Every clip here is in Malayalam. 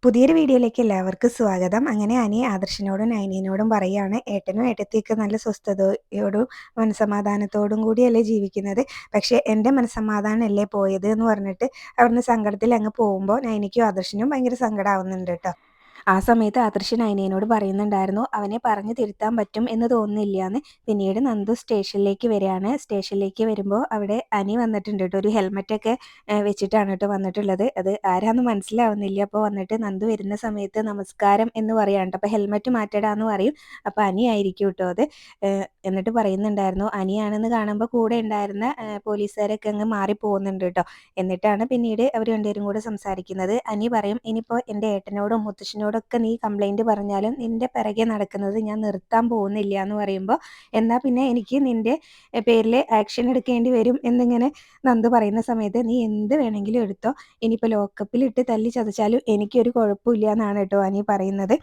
പുതിയൊരു വീഡിയോയിലേക്ക് എല്ലാവർക്കും സ്വാഗതം. അങ്ങനെ അനി ആദർശിനോടും നൈനിയോടും പറയാണ്, ഏട്ടനും ഏട്ടത്തിയൊക്കെ നല്ല സ്വസ്ഥതയോടും മനസ്സമാധാനത്തോടും കൂടിയല്ലേ ജീവിക്കുന്നത്. പക്ഷേ എൻ്റെ മനസ്സമാധാനമല്ലേ പോയത് എന്ന് പറഞ്ഞിട്ട് അവിടുന്ന് സങ്കടത്തിൽ അങ്ങ് പോകുമ്പോൾ നൈനിക്കും ആദർശിനും ഭയങ്കര സങ്കടമാവുന്നുണ്ട് കേട്ടോ. ആ സമയത്ത് ആദർശ് നൈനയോട് പറയുന്നുണ്ടായിരുന്നു, അവനെ പറഞ്ഞു തിരുത്താൻ പറ്റും എന്ന് തോന്നുന്നില്ലാന്ന്. പിന്നീട് നന്ദു സ്റ്റേഷനിലേക്ക് വരികയാണ്. സ്റ്റേഷനിലേക്ക് വരുമ്പോൾ അവിടെ അനി വന്നിട്ടുണ്ട് കേട്ടോ. ഒരു ഹെൽമെറ്റൊക്കെ വെച്ചിട്ടാണ് കേട്ടോ വന്നിട്ടുള്ളത്. അത് ആരാന്ന് മനസ്സിലാവുന്നില്ല. അപ്പോൾ വന്നിട്ട് നന്ദു വരുന്ന സമയത്ത് നമസ്കാരം എന്ന് പറയാണ്ട്, അപ്പോൾ ഹെൽമെറ്റ് മാറ്റടാന്ന് പറയും. അപ്പോൾ അനി ആയിരിക്കും കേട്ടോ അത്. എന്നിട്ട് പറയുന്നുണ്ടായിരുന്നു, അനിയാണെന്ന് കാണുമ്പോൾ കൂടെ ഉണ്ടായിരുന്ന പോലീസുകാരൊക്കെ അങ്ങ് മാറിപ്പോകുന്നുണ്ട് കേട്ടോ. എന്നിട്ടാണ് പിന്നീട് അവർ രണ്ടുപേരും കൂടെ സംസാരിക്കുന്നത്. അനി പറയും, ഇനിയിപ്പോൾ എൻ്റെ ഏട്ടനോടും മുത്തശ്ശനോടൊക്കെ നീ കംപ്ലൈൻറ്റ് പറഞ്ഞാലും നിൻ്റെ പിറകെ നടക്കുന്നത് ഞാൻ നിർത്താൻ പോകുന്നില്ല എന്ന് പറയുമ്പോൾ, എന്നാൽ പിന്നെ എനിക്ക് നിൻ്റെ പേരിൽ ആക്ഷൻ എടുക്കേണ്ടി വരും എന്നിങ്ങനെ നന്ദു പറയുന്ന സമയത്ത്, നീ എന്ത് വേണമെങ്കിലും എടുത്തോ, ഇനിയിപ്പോൾ ലോക്കപ്പിലിട്ട് തല്ലി ചതച്ചാലും എനിക്കൊരു കുഴപ്പമില്ല എന്നാണ് കേട്ടോ അനി പറയുന്നത്.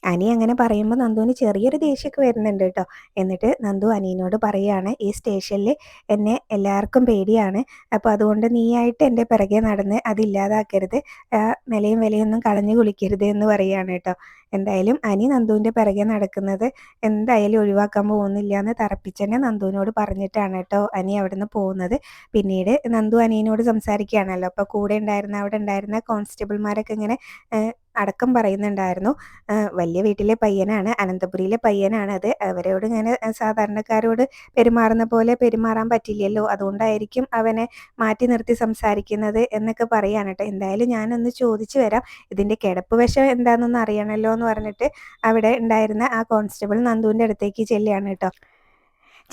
അനി അങ്ങനെ പറയുമ്പോൾ നന്ദുവിന് ചെറിയൊരു ദേഷ്യമൊക്കെ വരുന്നുണ്ട് കേട്ടോ. എന്നിട്ട് നന്ദു അനിയനോട് പറയുകയാണ്, ഈ സ്റ്റേഷനിൽ എന്നെ എല്ലാവർക്കും പേടിയാണ്. അപ്പോൾ അതുകൊണ്ട് നീയായിട്ട് എൻ്റെ പിറകെ നടന്ന് അതില്ലാതാക്കരുത്, ആ നിലയും വിലയൊന്നും കളഞ്ഞു കുളിക്കരുത് എന്ന് പറയുകയാണ് കേട്ടോ. എന്തായാലും അനി നന്ദുവിൻ്റെ പിറകെ നടക്കുന്നത് എന്തായാലും ഒഴിവാക്കാൻ പോകുന്നില്ല എന്ന് തറപ്പിച്ചെന്നെ നന്ദുവിനോട് പറഞ്ഞിട്ടാണ് കേട്ടോ അനി അവിടുന്ന് പോകുന്നത്. പിന്നീട് നന്ദു അനിയനോട് സംസാരിക്കുകയാണല്ലോ. അപ്പോൾ കൂടെ ഉണ്ടായിരുന്ന അവിടെ ഉണ്ടായിരുന്ന കോൺസ്റ്റബിൾമാരൊക്കെ ഇങ്ങനെ അടക്കം പറയുന്നുണ്ടായിരുന്നു, വലിയ വീട്ടിലെ പയ്യനാണ്, അനന്തപുരിയിലെ പയ്യനാണ് അത്, അവരോട് ഇങ്ങനെ സാധാരണക്കാരോട് പെരുമാറുന്ന പോലെ പെരുമാറാൻ പറ്റില്ലല്ലോ, അതുകൊണ്ടായിരിക്കും അവനെ മാറ്റി നിർത്തി സംസാരിക്കുന്നത് എന്നൊക്കെ പറയാണ് കേട്ടോ. എന്തായാലും ഞാനൊന്ന് ചോദിച്ചു വരാം, ഇതിൻ്റെ കിടപ്പ് വശം എന്താണെന്നൊന്ന് അറിയണമല്ലോ എന്ന് പറഞ്ഞിട്ട് അവിടെ ഉണ്ടായിരുന്ന ആ കോൺസ്റ്റബിൾ നന്ദുവിൻ്റെ അടുത്തേക്ക് ചെല്ലുകയാണ് കേട്ടോ.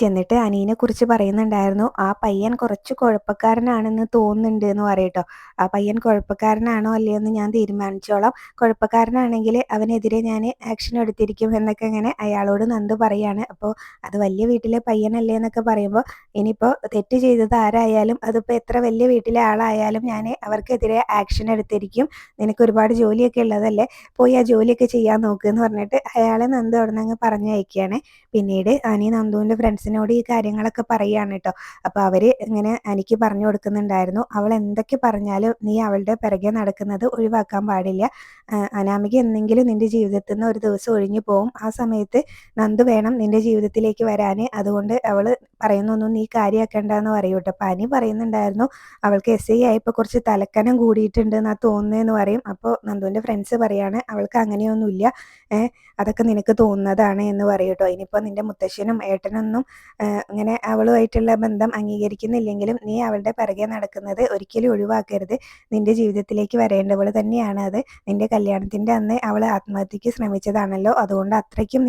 ചെന്നിട്ട് അനീനെക്കുറിച്ച് പറയുന്നുണ്ടായിരുന്നു, ആ പയ്യൻ കുറച്ച് കുഴപ്പക്കാരനാണെന്ന് തോന്നുന്നുണ്ട് എന്ന് പറയട്ടോ. ആ പയ്യൻ കുഴപ്പക്കാരനാണോ അല്ലയോ എന്ന് ഞാൻ തീരുമാനിച്ചോളാം, കുഴപ്പക്കാരനാണെങ്കിൽ അവനെതിരെ ഞാൻ ആക്ഷൻ എടുത്തിരിക്കും എന്നൊക്കെ ഇങ്ങനെ അയാളോട് നന്ദു പറയാണ്. അപ്പോൾ അത് വലിയ വീട്ടിലെ പയ്യനല്ലേ എന്നൊക്കെ പറയുമ്പോൾ, ഇനിയിപ്പോൾ തെറ്റ് ചെയ്തത് ആരായാലും അതിപ്പോൾ എത്ര വലിയ വീട്ടിലെ ആളായാലും ഞാൻ അവർക്കെതിരെ ആക്ഷൻ എടുത്തിരിക്കും, നിനക്ക് ഒരുപാട് ജോലിയൊക്കെ ഉള്ളതല്ലേ, പോയി ആ ജോലിയൊക്കെ ചെയ്യാൻ നോക്കുക എന്ന് പറഞ്ഞിട്ട് അയാളെ നന്ദു അവിടെ നിന്ന് അങ്ങ് പറഞ്ഞയക്കുകയാണ്. പിന്നീട് അനി നന്ദുവിൻ്റെ ഫ്രണ്ട്സിനോട് ഈ കാര്യങ്ങളൊക്കെ പറയുകയാണ് കേട്ടോ. അപ്പോൾ അവർ ഇങ്ങനെ എനിക്ക് പറഞ്ഞു കൊടുക്കുന്നുണ്ടായിരുന്നു, അവൾ എന്തൊക്കെ പറഞ്ഞാലും നീ അവളുടെ പിറകെ നടക്കുന്നത് ഒഴിവാക്കാൻ പാടില്ല, അനാമിക എന്നെങ്കിലും നിൻ്റെ ജീവിതത്തിൽ നിന്ന് ഒരു ദിവസം ഒഴിഞ്ഞു പോകും, ആ സമയത്ത് നന്ദു വേണം നിൻ്റെ ജീവിതത്തിലേക്ക് വരാൻ, അതുകൊണ്ട് അവൾ പറയുന്നൊന്നും നീ കാര്യമാക്കേണ്ടെന്ന് പറയൂ കേട്ടോ. അപ്പോൾ അനി പറയുന്നുണ്ടായിരുന്നു, അവൾക്ക് SI ആയപ്പോൾ കുറച്ച് തലക്കനം കൂടിയിട്ടുണ്ട് എന്നാ തോന്നുന്നതെന്ന് പറയും. അപ്പോൾ നന്ദുവിൻ്റെ ഫ്രണ്ട്സ് പറയാണ്, അവൾക്ക് അങ്ങനെയൊന്നുമില്ല, അതൊക്കെ നിനക്ക് തോന്നുന്നതാണ് എന്ന് പറയും കേട്ടോ. ഇനിയിപ്പോൾ നിൻ്റെ മുത്തശ്ശനും ഏട്ടനൊന്നും ഇങ്ങനെ അവളുമായിട്ടുള്ള ബന്ധം അംഗീകരിക്കുന്നില്ലെങ്കിലും നീ അവളുടെ പിറകെ നടക്കുന്നത് ഒരിക്കലും ഒഴിവാക്കരുത്, നിൻ്റെ ജീവിതത്തിലേക്ക് വരേണ്ടവൾ തന്നെയാണ് അത്, നിൻ്റെ കല്യാണത്തിൻ്റെ അന്ന് അവൾ ആത്മഹത്യക്ക് ശ്രമിച്ചതാണല്ലോ, അതുകൊണ്ട് അത്രയ്ക്കും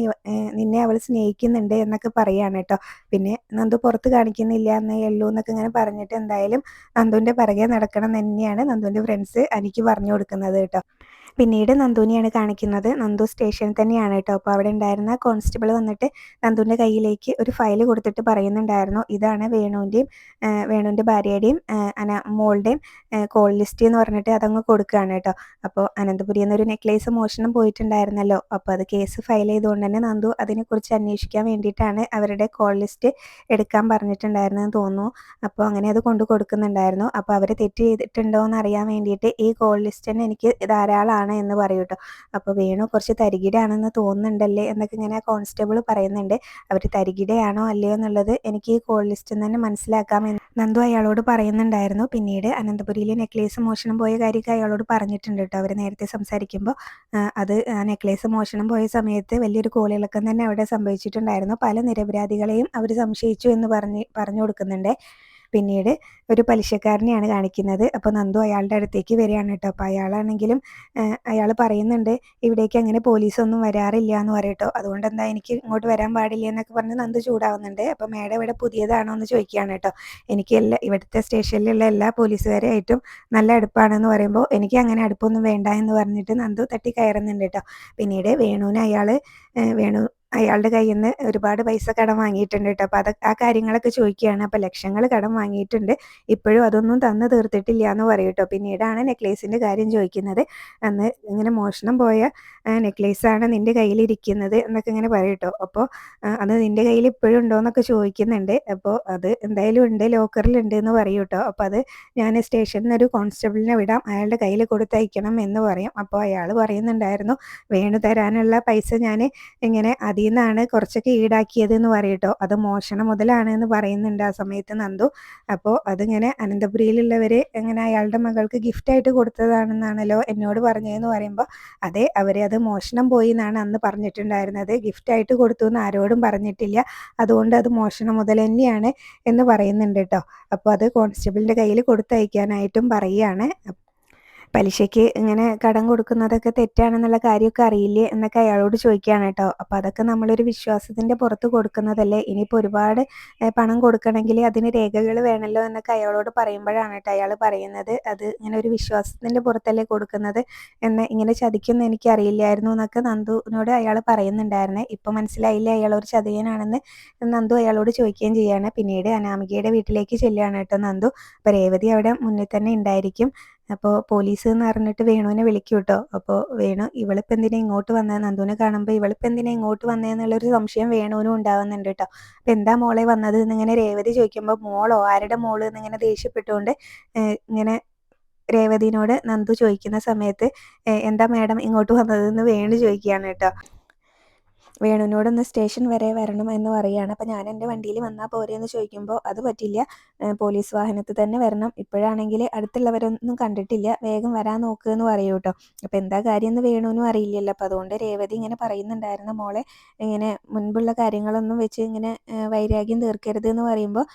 നിന്നെ അവൾ സ്നേഹിക്കുന്നുണ്ട് എന്നൊക്കെ പറയാണ് കേട്ടോ. പിന്നെ നന്ദു പുറത്ത് കാണിക്കുന്നില്ല എന്നേ ഉള്ളൂ എന്നൊക്കെ ഇങ്ങനെ പറഞ്ഞിട്ട് എന്തായാലും നന്ദുവിൻ്റെ പിറകെ നടക്കണം തന്നെയാണ് നന്ദുവിൻ്റെ ഫ്രണ്ട്സ് എനിക്ക് പറഞ്ഞു കൊടുക്കുന്നത് കേട്ടോ. പിന്നീട് നന്ദുവിനെയാണ് കാണിക്കുന്നത്. നന്ദു സ്റ്റേഷനിൽ തന്നെയാണ് കേട്ടോ. അപ്പോൾ അവിടെ ഉണ്ടായിരുന്ന കോൺസ്റ്റബിൾ വന്നിട്ട് നന്ദുവിൻ്റെ കയ്യിലേക്ക് ഒരു ഫയൽ കൊടുത്തിട്ട് പറയുന്നുണ്ടായിരുന്നു, ഇതാണ് വേണുവിൻ്റെ ഭാര്യയുടെയും മോളുടെയും കോൾ ലിസ്റ്റ് എന്ന് പറഞ്ഞിട്ട് അതങ്ങ് കൊടുക്കുകയാണ് കേട്ടോ. അപ്പോൾ അനന്തപുരി എന്നൊരു നെക്ലേസ് മോഷണം പോയിട്ടുണ്ടായിരുന്നല്ലോ, അപ്പോൾ അത് കേസ് ഫയൽ ചെയ്തുകൊണ്ട് തന്നെ നന്ദു അതിനെക്കുറിച്ച് അന്വേഷിക്കാൻ വേണ്ടിയിട്ടാണ് അവരുടെ കോൾ ലിസ്റ്റ് എടുക്കാൻ പറഞ്ഞിട്ടുണ്ടായിരുന്നെന്ന് തോന്നുന്നു. അപ്പോൾ അങ്ങനെ അത് കൊണ്ടു കൊടുക്കുന്നുണ്ടായിരുന്നു. അപ്പോൾ അവർ തെറ്റ് ചെയ്തിട്ടുണ്ടോ എന്ന് അറിയാൻ വേണ്ടിയിട്ട് ഈ കോൾ ലിസ്റ്റ് തന്നെ എനിക്ക് ധാരാളമാണ് എന്ന് പറയൂ കേട്ടോ. അപ്പോൾ വേണു കുറച്ച് തരികിടയാണെന്ന് തോന്നുന്നുണ്ടല്ലേ എന്നൊക്കെ ഇങ്ങനെ കോൺസ്റ്റബിൾ പറയുന്നുണ്ട്. അവർ തരികിടയാണോ അല്ലയോ എന്നുള്ളത് എനിക്ക് ഈ കോൾ ലിസ്റ്റിൽ തന്നെ മനസ്സിലാക്കാമെന്ന് നന്ദു അയാളോട് പറയുന്നുണ്ടായിരുന്നു. പിന്നീട് അനന്തപുരിയിലെ നെക്ലേസ് മോഷണം പോയ കാര്യമൊക്കെ അയാളോട് പറഞ്ഞിട്ടുണ്ട് കേട്ടോ. അവർ നേരത്തെ സംസാരിക്കുമ്പോൾ അത് ആ നെക്ലേസ് മോഷണം പോയ സമയത്ത് വലിയൊരു കോളിളക്കം തന്നെ അവിടെ സംഭവിച്ചിട്ടുണ്ടായിരുന്നു, പല നിരപരാധികളെയും അവർ സംശയിച്ചു എന്ന് പറഞ്ഞു കൊടുക്കുന്നുണ്ട്. പിന്നീട് ഒരു പലിശക്കാരനെയാണ് കാണിക്കുന്നത്. അപ്പോൾ നന്ദു അയാളുടെ അടുത്തേക്ക് വരികയാണ് കേട്ടോ. അപ്പോൾ അയാളാണെങ്കിലും അയാൾ പറയുന്നുണ്ട്, ഇവിടേക്ക് അങ്ങനെ പോലീസൊന്നും വരാറില്ല എന്ന് പറയട്ടോ, അതുകൊണ്ട് എന്താ എനിക്ക് ഇങ്ങോട്ട് വരാൻ പാടില്ല എന്നൊക്കെ പറഞ്ഞ് നന്ദു ചൂടാവുന്നുണ്ട്. അപ്പോൾ മേഡം ഇവിടെ പുതിയതാണോ എന്ന് ചോദിക്കുകയാണ് കേട്ടോ. എനിക്ക് ഇവിടുത്തെ സ്റ്റേഷനിലുള്ള എല്ലാ പോലീസുകാരായിട്ടും നല്ല അടുപ്പാണെന്ന് പറയുമ്പോൾ എനിക്ക് അങ്ങനെ അടുപ്പൊന്നും വേണ്ട എന്ന് പറഞ്ഞിട്ട് നന്ദു തട്ടി കയറുന്നുണ്ട് കേട്ടോ. പിന്നീട് വേണു അയാളുടെ കയ്യിൽ നിന്ന് ഒരുപാട് പൈസ കടം വാങ്ങിയിട്ടുണ്ട് കേട്ടോ. അപ്പോൾ ആ കാര്യങ്ങളൊക്കെ ചോദിക്കുകയാണ്. അപ്പോൾ ലക്ഷങ്ങൾ കടം വാങ്ങിയിട്ടുണ്ട്, ഇപ്പോഴും അതൊന്നും തന്ന് തീർത്തിട്ടില്ല എന്ന് പറയും കേട്ടോ. പിന്നീടാണ് നെക്ലേസിൻ്റെ കാര്യം ചോദിക്കുന്നത്. അന്ന് ഇങ്ങനെ മോഷണം പോയ നെക്ലേസാണ് നിൻ്റെ കയ്യിലിരിക്കുന്നത് എന്നൊക്കെ ഇങ്ങനെ പറയും കേട്ടോ. അപ്പോൾ അത് നിൻ്റെ കയ്യിൽ ഇപ്പോഴും ഉണ്ടോ എന്നൊക്കെ ചോദിക്കുന്നുണ്ട്. അപ്പോൾ അത് എന്തായാലും ഉണ്ട്, ലോക്കറിലുണ്ട് എന്ന് പറയും കേട്ടോ. അപ്പോൾ അത് ഞാൻ സ്റ്റേഷനിൽ നിന്ന് ഒരു കോൺസ്റ്റബിളിനെ വിടാം, അയാളുടെ കയ്യിൽ കൊടുത്തയക്കണം എന്ന് പറയും. അപ്പോൾ അയാൾ പറയുന്നുണ്ടായിരുന്നു, വേണു തരാനുള്ള പൈസ ഞാൻ ഇങ്ങനെ അതിൽ നിന്നാണ് കുറച്ചൊക്കെ ഈടാക്കിയത് എന്ന് പറയും കേട്ടോ. അത് മോഷണ മുതലാണ് എന്ന് പറയുന്നുണ്ട് ആ സമയത്ത് നന്ദു. അപ്പോൾ അതിങ്ങനെ അനന്തപുരിയിലുള്ളവർ ഇങ്ങനെ അയാളുടെ മകൾക്ക് ഗിഫ്റ്റായിട്ട് കൊടുത്തതാണെന്നാണല്ലോ എന്നോട് പറഞ്ഞതെന്ന് പറയുമ്പോൾ, അതെ, അത് മോഷണം പോയി എന്നാണ് അന്ന് പറഞ്ഞിട്ടുണ്ടായിരുന്നത്, ഗിഫ്റ്റായിട്ട് കൊടുത്തു എന്ന് ആരോടും പറഞ്ഞിട്ടില്ല, അതുകൊണ്ട് അത് മോഷണ മുതൽ തന്നെയാണ് എന്ന് പറയുന്നുണ്ട് കേട്ടോ. അപ്പോൾ അത് കോൺസ്റ്റബിളിൻ്റെ കയ്യിൽ കൊടുത്തയക്കാനായിട്ടും പറയുകയാണ്. പലിശയ്ക്ക് ഇങ്ങനെ കടം കൊടുക്കുന്നതൊക്കെ തെറ്റാണെന്നുള്ള കാര്യമൊക്കെ അറിയില്ലേ എന്നൊക്കെ അയാളോട് ചോദിക്കുകയാണ് കേട്ടോ. അപ്പോൾ അതൊക്കെ നമ്മളൊരു വിശ്വാസത്തിൻ്റെ പുറത്ത് കൊടുക്കുന്നതല്ലേ, ഇനിയിപ്പോൾ ഒരുപാട് പണം കൊടുക്കണമെങ്കിൽ അതിന് രേഖകൾ വേണമല്ലോ എന്നൊക്കെ അയാളോട് പറയുമ്പോഴാണ് കേട്ടോ അയാൾ പറയുന്നത്, അത് ഇങ്ങനെ ഒരു വിശ്വാസത്തിൻ്റെ പുറത്തല്ലേ കൊടുക്കുന്നത്, എന്ന് ഇങ്ങനെ ചതിക്കുമെന്ന് എനിക്കറിയില്ലായിരുന്നു എന്നൊക്കെ നന്ദുവിനോട് അയാൾ പറയുന്നുണ്ടായിരുന്നേ. ഇപ്പോൾ മനസ്സിലായില്ലേ അയാൾ ഒരു ചതിയനാണെന്ന് നന്ദു അയാളോട് ചോദിക്കുകയും ചെയ്യാണ്. പിന്നീട് അനാമികയുടെ വീട്ടിലേക്ക് ചെല്ലുകയാണ് കേട്ടോ നന്ദു. അപ്പോൾ രേവതി അവിടെ മുന്നിൽ തന്നെ ഉണ്ടായിരിക്കും. അപ്പോൾ പോലീസ് എന്ന് പറഞ്ഞിട്ട് വേണുവിനെ വിളിക്കും കേട്ടോ. അപ്പോൾ വേണു, ഇവളിപ്പോൾ എന്തിനാ ഇങ്ങോട്ട് വന്നത്, നന്ദുവിനെ കാണുമ്പോൾ ഇവളിപ്പോൾ എന്തിനാ ഇങ്ങോട്ട് വന്നതെന്നുള്ളൊരു സംശയം വേണുവിനും ഉണ്ടാവുന്നുണ്ട് കേട്ടോ. അപ്പോൾ എന്താ മോളെ വന്നത് എന്നിങ്ങനെ രേവതി ചോദിക്കുമ്പോൾ, മോളോ, ആരുടെ മോള് എന്നിങ്ങനെ ദേഷ്യപ്പെട്ടുകൊണ്ട് ഇങ്ങനെ രേവതിനോട് നന്ദു ചോദിക്കുന്ന സമയത്ത്, എന്താ മാഡം ഇങ്ങോട്ട് വന്നതെന്ന് വേണു ചോദിക്കുകയാണ് കേട്ടോ. വേണുവിനോടൊന്ന് സ്റ്റേഷൻ വരെ വരണം എന്ന് പറയുകയാണ്. അപ്പോൾ ഞാൻ എൻ്റെ വണ്ടിയിൽ വന്നാൽ പോരെ എന്ന് ചോദിക്കുമ്പോൾ, അത് പറ്റില്ല, പോലീസ് വാഹനത്തിൽ തന്നെ വരണം, ഇപ്പോഴാണെങ്കിൽ അടുത്തുള്ളവരൊന്നും കണ്ടിട്ടില്ല, വേഗം വരാൻ നോക്കുക എന്ന് പറയൂ കേട്ടോ. അപ്പോൾ എന്താ കാര്യം എന്ന് വേണുവിനും അറിയില്ലല്ലോ. അപ്പോൾ അതുകൊണ്ട് രേവതി ഇങ്ങനെ പറയുന്നുണ്ടായിരുന്നു, മോളെ ഇങ്ങനെ മുൻപുള്ള കാര്യങ്ങളൊന്നും വെച്ച് ഇങ്ങനെ വൈരാഗ്യം തീർക്കരുത് എന്ന് പറയുമ്പോൾ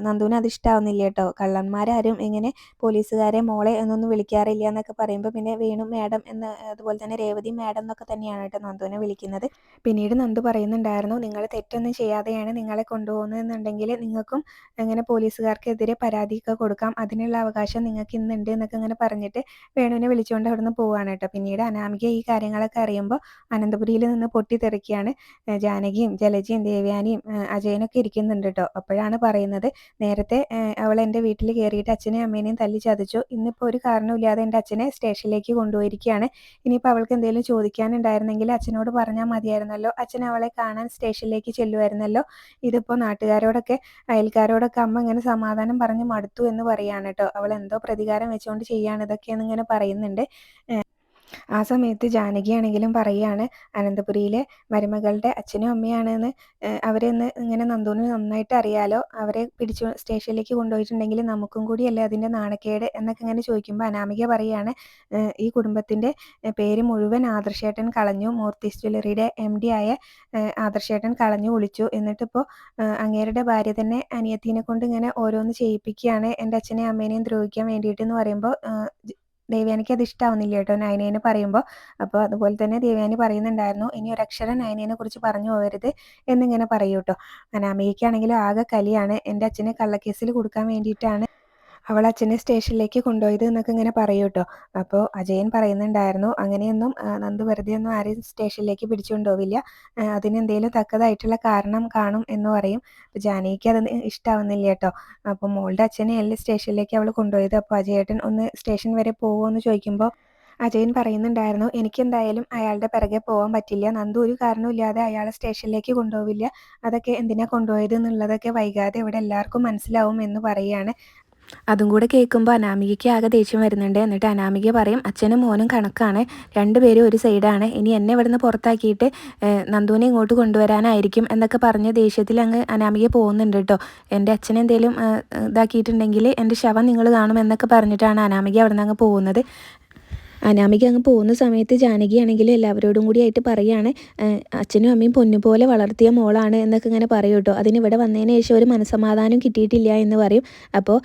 നന്ദുവിന് അത് ഇഷ്ടമാവുന്നില്ല കേട്ടോ. കള്ളന്മാരാരും ഇങ്ങനെ പോലീസുകാരെ മോളെ എന്നൊന്നും വിളിക്കാറില്ല എന്നൊക്കെ പറയുമ്പോൾ പിന്നെ വേണു മാഡം എന്ന്, അതുപോലെ തന്നെ രേവതി മാഡം എന്നൊക്കെ തന്നെയാണ് കേട്ടോ നന്ദുവിനെ വിളിക്കുന്നത്. പിന്നീട് നന്ദു പറയുന്നുണ്ടായിരുന്നു, നിങ്ങൾ തെറ്റൊന്നും ചെയ്യാതെയാണ് നിങ്ങളെ കൊണ്ടുപോകുന്നതെന്നുണ്ടെങ്കിൽ നിങ്ങൾക്കും അങ്ങനെ പോലീസുകാർക്കെതിരെ പരാതിയൊക്കെ കൊടുക്കാം, അതിനുള്ള അവകാശം നിങ്ങൾക്ക് ഇന്നുണ്ട് എന്നൊക്കെ ഇങ്ങനെ പറഞ്ഞിട്ട് വേണുവിനെ വിളിച്ചുകൊണ്ട് അവിടുന്ന് പോവുകയാണ് കേട്ടോ. പിന്നീട് അനാമിക ഈ കാര്യങ്ങളൊക്കെ അറിയുമ്പോൾ അനന്തപുരിയിൽ നിന്ന് പൊട്ടിത്തെറിക്കുകയാണ്. ജാനകിയും ജലജയും ദേവയാനിയും അജയനൊക്കെ ഇരിക്കുന്നുണ്ട് കേട്ടോ. അപ്പോഴാണ് പറയുന്നത്, നേരത്തെ അവൾ എൻ്റെ വീട്ടിൽ കയറിയിട്ട് അച്ഛനെയും അമ്മേനെയും തല്ലി ചതച്ചു, ഇന്നിപ്പോൾ ഒരു കാരണമില്ലാതെ എൻ്റെ അച്ഛനെ സ്റ്റേഷനിലേക്ക് കൊണ്ടുപോയിരിക്കുകയാണ്, ഇനിയിപ്പോൾ അവൾക്ക് എന്തെങ്കിലും ചോദിക്കാനുണ്ടായിരുന്നെങ്കിൽ അച്ഛനോട് പറഞ്ഞാൽ മതിയായിരുന്നല്ലോ, അച്ഛൻ അവളെ കാണാൻ സ്റ്റേഷനിലേക്ക് ചെല്ലുമായിരുന്നല്ലോ, ഇതിപ്പോൾ നാട്ടുകാരോടൊക്കെ അയൽക്കാരോടൊക്കെ അമ്മ ഇങ്ങനെ സമാധാനം പറഞ്ഞ് മടുത്തു എന്ന് പറയുകയാണ് കേട്ടോ. അവൾ എന്തോ പ്രതികാരം വെച്ചുകൊണ്ട് ചെയ്യാണ് ഇതൊക്കെയെന്ന് ഇങ്ങനെ പറയുന്നുണ്ട്. ആ സമയത്ത് ജാനകിയാണെങ്കിലും പറയുകയാണ്, അനന്തപുരിയിലെ മരുമകളുടെ അച്ഛനും അമ്മയാണെന്ന് അവരെന്ന് ഇങ്ങനെ നന്ദുവിന് നന്നായിട്ട് അറിയാലോ, അവരെ പിടിച്ചു സ്റ്റേഷനിലേക്ക് കൊണ്ടുപോയിട്ടുണ്ടെങ്കിൽ നമുക്കും കൂടിയല്ലേ അതിൻ്റെ നാണക്കേട് എന്നൊക്കെ ഇങ്ങനെ ചോദിക്കുമ്പോൾ അനാമിക പറയുകയാണ്, ഈ കുടുംബത്തിൻ്റെ പേര് മുഴുവൻ ആദർശേട്ടൻ കളഞ്ഞു, മൂർത്തീസ് ജ്വല്ലറിയുടെ MD ആയ ആദർശേട്ടൻ കളഞ്ഞു കുളിച്ചു, എന്നിട്ടിപ്പോൾ അങ്ങേരുടെ ഭാര്യ തന്നെ അനിയത്തിനെ കൊണ്ട് ഇങ്ങനെ ഓരോന്ന് ചെയ്യിപ്പിക്കുകയാണ് എൻ്റെ അച്ഛനെയും അമ്മേനെയും ദ്രോഹിക്കാൻ വേണ്ടിയിട്ട് എന്ന് പറയുമ്പോൾ ദേവയാനിക്ക് അത് ഇഷ്ടമാവുന്നില്ല കേട്ടോ നയനേനെ പറയുമ്പോൾ. അപ്പോൾ അതുപോലെ തന്നെ ദേവയാനി പറയുന്നുണ്ടായിരുന്നു, ഇനി ഒരക്ഷരം നയനേനെ കുറിച്ച് പറഞ്ഞു പോകരുത് എന്നിങ്ങനെ പറയൂ കേട്ടോ. അനാമികയ്ക്കാണെങ്കിലും ആകെ കലിയാണ്, എൻ്റെ അച്ഛനെ കള്ളക്കേസിൽ കൊടുക്കാൻ വേണ്ടിയിട്ടാണ് അവൾ അച്ഛനെ സ്റ്റേഷനിലേക്ക് കൊണ്ടുപോയത് എന്നൊക്കെ ഇങ്ങനെ പറയൂ കേട്ടോ. അപ്പോൾ അജയൻ പറയുന്നുണ്ടായിരുന്നു, അങ്ങനെയൊന്നും നന്ദു വെറുതെ ഒന്നും ആരെയും സ്റ്റേഷനിലേക്ക് പിടിച്ചുകൊണ്ടുപോവില്ല, അതിനെന്തെങ്കിലും തക്കതായിട്ടുള്ള കാരണം കാണും എന്ന് പറയും. അപ്പോൾ ജാനകിക്ക് അത് ഇഷ്ടമാവുന്നില്ല കേട്ടോ. അപ്പോൾ മോളുടെ അച്ഛനെ അല്ലേ സ്റ്റേഷനിലേക്ക് അവൾ കൊണ്ടുപോയത്, അപ്പോൾ അജയേട്ടൻ ഒന്ന് സ്റ്റേഷൻ വരെ പോകുമോ എന്ന് ചോദിക്കുമ്പോൾ അജയൻ പറയുന്നുണ്ടായിരുന്നു, എനിക്കെന്തായാലും അയാളുടെ പിറകെ പോകാൻ പറ്റില്ല, നന്ദു ഒരു കാരണമില്ലാതെ അയാളെ സ്റ്റേഷനിലേക്ക് കൊണ്ടുപോവില്ല, അതൊക്കെ എന്തിനാ കൊണ്ടുപോയത് എന്നുള്ളതൊക്കെ വൈകാതെ ഇവിടെ എല്ലാവർക്കും മനസ്സിലാവും എന്ന് പറയുകയാണ്. അതും കൂടെ കേൾക്കുമ്പോൾ അനാമികയ്ക്ക് ആകെ ദേഷ്യം വരുന്നുണ്ട്. എന്നിട്ട് അനാമിക പറയും, അച്ഛനും മോനും കണക്കാണ്, രണ്ടുപേരും ഒരു സൈഡാണ്, ഇനി എന്നെ ഇവിടുന്ന് പുറത്താക്കിയിട്ട് നന്ദുവിനെ ഇങ്ങോട്ട് കൊണ്ടുവരാനായിരിക്കും എന്നൊക്കെ പറഞ്ഞ് ദേഷ്യത്തിൽ അങ്ങ് അനാമിക പോകുന്നുണ്ട് കേട്ടോ. എൻ്റെ അച്ഛനെ എന്തെങ്കിലും ഇതാക്കിയിട്ടുണ്ടെങ്കിൽ എൻ്റെ ശവം നിങ്ങൾ കാണുമെന്നൊക്കെ പറഞ്ഞിട്ടാണ് അനാമിക അവിടെ നിന്ന് അങ്ങ് പോകുന്നത്. അനാമിക അങ്ങ് പോകുന്ന സമയത്ത് ജാനകിയാണെങ്കിൽ എല്ലാവരോടും കൂടി ആയിട്ട് പറയുകയാണ്, അച്ഛനും അമ്മയും പൊന്നുപോലെ വളർത്തിയ മോളാണ് എന്നൊക്കെ ഇങ്ങനെ പറയും കേട്ടോ. അതിനിവിടെ വന്നതിന് ശേഷം ഒരു മനസ്സമാധാനം കിട്ടിയിട്ടില്ല എന്ന് പറയും. അപ്പോൾ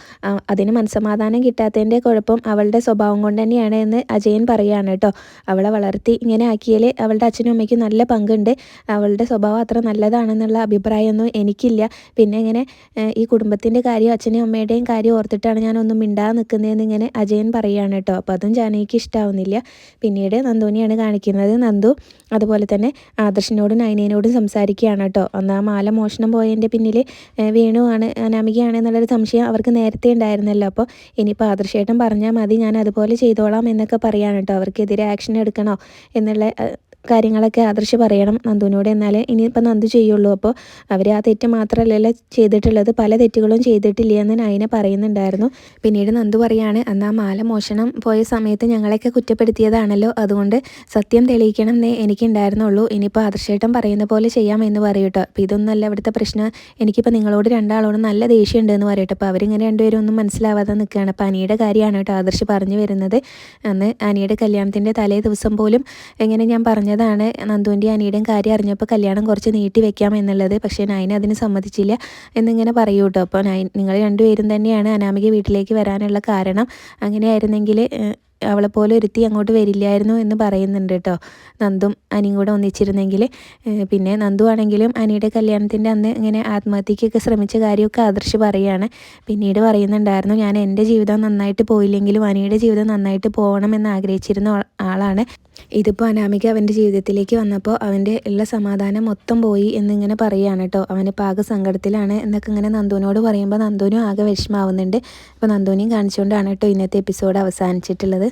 അതിന് മനസ്സമാധാനം കിട്ടാത്തതിൻ്റെ കുഴപ്പം അവളുടെ സ്വഭാവം കൊണ്ട് തന്നെയാണ് എന്ന് അജയൻ പറയുകയാണ് കേട്ടോ. അവളെ വളർത്തി ഇങ്ങനെ ആക്കിയാൽ അവളുടെ അച്ഛനും അമ്മയ്ക്കും നല്ല പങ്കുണ്ട്, അവളുടെ സ്വഭാവം അത്ര നല്ലതാണെന്നുള്ള അഭിപ്രായമൊന്നും എനിക്കില്ല, പിന്നെ ഇങ്ങനെ ഈ കുടുംബത്തിൻ്റെ കാര്യം അച്ഛനും അമ്മയുടെയും കാര്യം ഓർത്തിട്ടാണ് ഞാനൊന്നും മിണ്ടാതെ നിൽക്കുന്നതെന്ന് ഇങ്ങനെ അജയൻ പറയുകയാണ് കേട്ടോ. അപ്പോൾ അതും ജാനകിക്ക് ഇഷ്ടമാവും. മനസ്സിലാവുന്നില്ല. പിന്നീട് നന്ദുവിനെയാണ് കാണിക്കുന്നത്. നന്ദു അതുപോലെ തന്നെ ആദർശിനോടും നയനയോടും സംസാരിക്കുകയാണ് കേട്ടോ. അന്ന് ആ മാല മോഷണം പോയതിൻ്റെ പിന്നിൽ വേണുവാണ്, അനാമികയാണ് എന്നുള്ളൊരു സംശയം അവർക്ക് നേരത്തെ ഉണ്ടായിരുന്നല്ലോ. അപ്പോൾ ഇനിയിപ്പോൾ ആദർശേട്ടൻ പറഞ്ഞാൽ മതി, ഞാൻ അതുപോലെ ചെയ്തോളാം എന്നൊക്കെ പറയാണ് കേട്ടോ. അവർക്കെതിരെ ആക്ഷൻ എടുക്കണോ എന്നുള്ള കാര്യങ്ങളൊക്കെ ആദർശ് പറയണം നന്ദുവിനോട്. എന്നാലേ ഇനിയിപ്പോൾ നന്ദു ചെയ്യുള്ളൂ. അപ്പോൾ അവർ ആ തെറ്റ് മാത്രമല്ലല്ലോ ചെയ്തിട്ടുള്ളത്, പല തെറ്റുകളും ചെയ്തിട്ടില്ല എന്ന് നയന പറയുന്നുണ്ടായിരുന്നു. പിന്നീട് നന്ദു പറയാണ്, അന്ന് ആ മാല മോഷണം പോയ സമയത്ത് ഞങ്ങളെയൊക്കെ കുറ്റപ്പെടുത്തിയതാണല്ലോ, അതുകൊണ്ട് സത്യം തെളിയിക്കണം എന്നേ എനിക്കുണ്ടായിരുന്നുള്ളൂ. ഇനിയിപ്പോൾ ആദർശേട്ടൻ പറയുന്ന പോലെ ചെയ്യാമെന്ന് പറയൂട്ടോ. അപ്പോൾ ഇതൊന്നല്ല ഇവിടുത്തെ പ്രശ്നം, എനിക്കിപ്പോൾ നിങ്ങളോട് രണ്ടാളോടും നല്ല ദേഷ്യമുണ്ട് എന്ന് പറയട്ടെ. അപ്പോൾ അവരിങ്ങനെ രണ്ടുപേരും ഒന്നും മനസ്സിലാവാതെ നിൽക്കുകയാണ്. അപ്പോൾ അനിയുടെ കാര്യമാണ് കേട്ടോ ആദർശ് പറഞ്ഞു വരുന്നത്. അന്ന് അനിയുടെ കല്യാണത്തിൻ്റെ തലേ ദിവസം പോലും എങ്ങനെ ഞാൻ പറഞ്ഞതാണ് നന്ദുവിൻ്റെയും അനിയുടെയും കാര്യം അറിഞ്ഞപ്പോൾ കല്യാണം കുറച്ച് നീട്ടി വെക്കാം എന്നുള്ളത്. പക്ഷേ നയന അതിന് സമ്മതിച്ചില്ല എന്നിങ്ങനെ പറയൂ കേട്ടോ. അപ്പോൾ നിങ്ങൾ രണ്ടുപേരും തന്നെയാണ് അനാമിക വീട്ടിലേക്ക് വരാനുള്ള കാരണം. അങ്ങനെയായിരുന്നെങ്കിൽ അവളെപ്പോലെ ഒരുത്തി അങ്ങോട്ട് വരില്ലായിരുന്നു എന്ന് പറയുന്നുണ്ട് കേട്ടോ. നന്ദും അനിയും കൂടെ ഒന്നിച്ചിരുന്നെങ്കിൽ. പിന്നെ നന്ദു ആണെങ്കിലും അനിയുടെ കല്യാണത്തിൻ്റെ അന്ന് ഇങ്ങനെ ആത്മഹത്യക്കൊക്കെ ശ്രമിച്ച കാര്യമൊക്കെ ആദർശ് പറയുകയാണ്. പിന്നീട് പറയുന്നുണ്ടായിരുന്നു, ഞാൻ എൻ്റെ ജീവിതം നന്നായിട്ട് പോയില്ലെങ്കിലും അനിയുടെ ജീവിതം നന്നായിട്ട് പോകണമെന്ന് ആഗ്രഹിച്ചിരുന്ന ആളാണ്. ഇതിപ്പോൾ അനാമിക അവൻ്റെ ജീവിതത്തിലേക്ക് വന്നപ്പോൾ അവൻ്റെ ഉള്ള സമാധാനം മൊത്തം പോയി എന്നിങ്ങനെ പറയുകയാണ് കേട്ടോ. അവനിപ്പോൾ ആകെ സങ്കടത്തിലാണ് എന്നൊക്കെ ഇങ്ങനെ നന്ദുവിനോട് പറയുമ്പോൾ നന്ദുവിനും ആകെ വിഷമാവുന്നുണ്ട്. അപ്പോൾ നന്ദുവിനെയും കാണിച്ചുകൊണ്ടാണ് കേട്ടോ ഇന്നത്തെ എപ്പിസോഡ് അവസാനിച്ചിട്ടുള്ളത്.